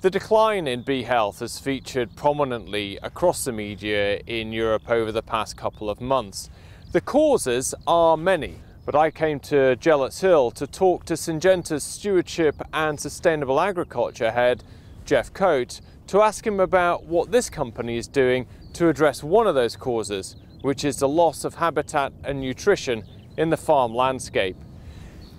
The decline in bee health has featured prominently across the media in Europe over the past couple of months. The causes are many, but I came to Geoff Hill to talk to Syngenta's Stewardship and Sustainable Agriculture head, Geoff Coates, to ask him about what this company is doing to address one of those causes, which is the loss of habitat and nutrition in the farm landscape.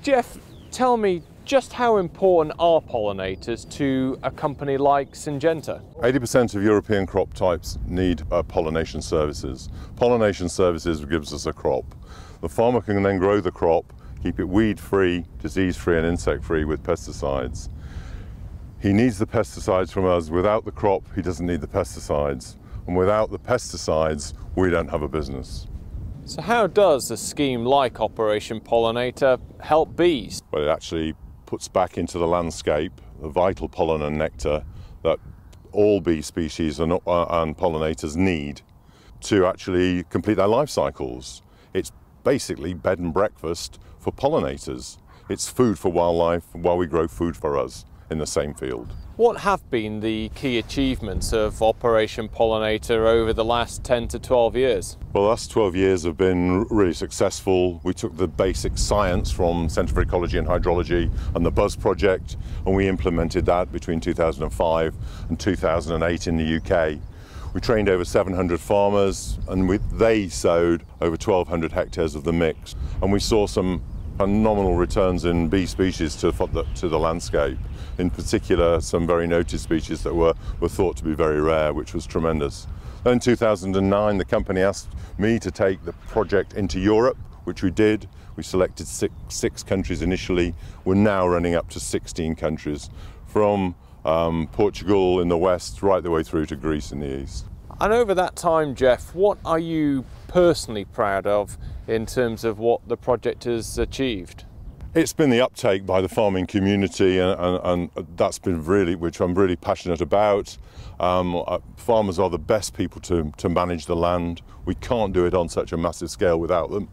Geoff, tell me, just how important are pollinators to a company like Syngenta? 80% of European crop types need pollination services. Pollination services gives us a crop. The farmer can then grow the crop, keep it weed-free, disease-free and insect-free with pesticides. He needs the pesticides from us. Without the crop, he doesn't need the pesticides. And without the pesticides, we don't have a business. So how does a scheme like Operation Pollinator help bees? Well, it actually puts back into the landscape the vital pollen and nectar that all bee species and pollinators need to actually complete their life cycles. It's basically bed and breakfast for pollinators. It's food for wildlife while we grow food for us in the same field. What have been the key achievements of Operation Pollinator over the last 10 to 12 years? Well, the last 12 years have been really successful. We took the basic science from Centre for Ecology and Hydrology and the BUZZ project, and we implemented that between 2005 and 2008 in the UK. We trained over 700 farmers, and they sowed over 1,200 hectares of the mix, and we saw some phenomenal returns in bee species to the landscape. In particular, some very noted species that were thought to be very rare, which was tremendous. Then in 2009, the company asked me to take the project into Europe, which we did. We selected six countries initially. We're now running up to 16 countries, from Portugal in the west right the way through to Greece in the east. And over that time, Geoff, what are you personally proud of in terms of what the project has achieved? It's been the uptake by the farming community, and that's been really, which I'm really passionate about. Farmers are the best people to manage the land. We can't do it on such a massive scale without them.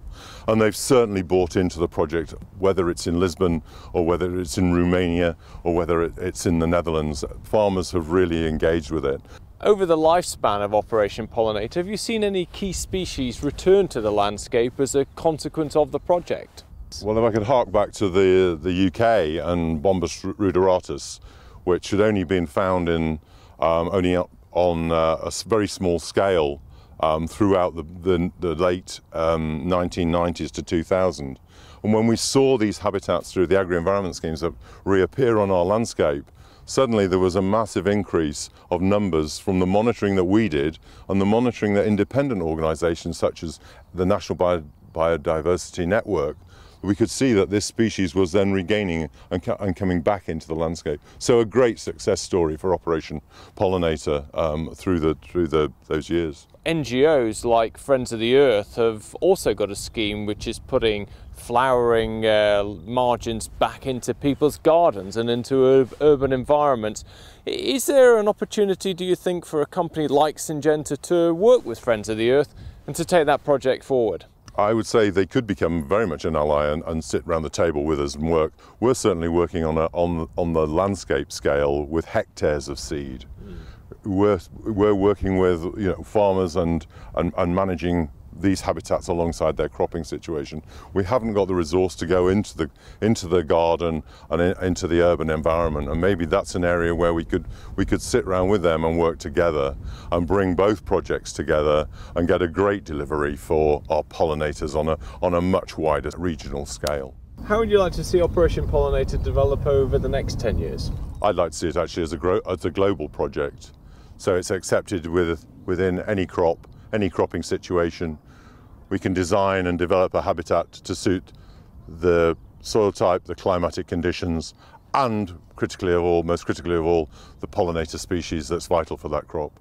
And they've certainly bought into the project, whether it's in Lisbon or whether it's in Romania or whether it's in the Netherlands. Farmers have really engaged with it. Over the lifespan of Operation Pollinator, have you seen any key species return to the landscape as a consequence of the project? Well, if I could hark back to the UK and Bombus ruderatus, which had only been found in only on a very small scale throughout the late 1990s to 2000. And when we saw these habitats through the agri-environment schemes that reappear on our landscape, suddenly there was a massive increase of numbers from the monitoring that we did and the monitoring that independent organisations such as the National Biodiversity Network. We could see that this species was then regaining and coming back into the landscape. So a great success story for Operation Pollinator through those years. NGOs like Friends of the Earth have also got a scheme which is putting flowering margins back into people's gardens and into urban environments. Is there an opportunity, do you think, for a company like Syngenta to work with Friends of the Earth and to take that project forward? I would say they could become very much an ally and sit around the table with us and work. We're certainly working on the landscape scale with hectares of seed. We're working with farmers and managing these habitats alongside their cropping situation. We haven't got the resource to go into the garden and into the urban environment, and maybe that's an area where we could sit around with them and work together and bring both projects together and get a great delivery for our pollinators on a much wider regional scale. How would you like to see Operation Pollinator develop over the next 10 years? I'd like to see it actually as a global project, so it's accepted within any crop, any cropping situation. We can design and develop a habitat to suit the soil type, the climatic conditions, and most critically of all, the pollinator species that's vital for that crop.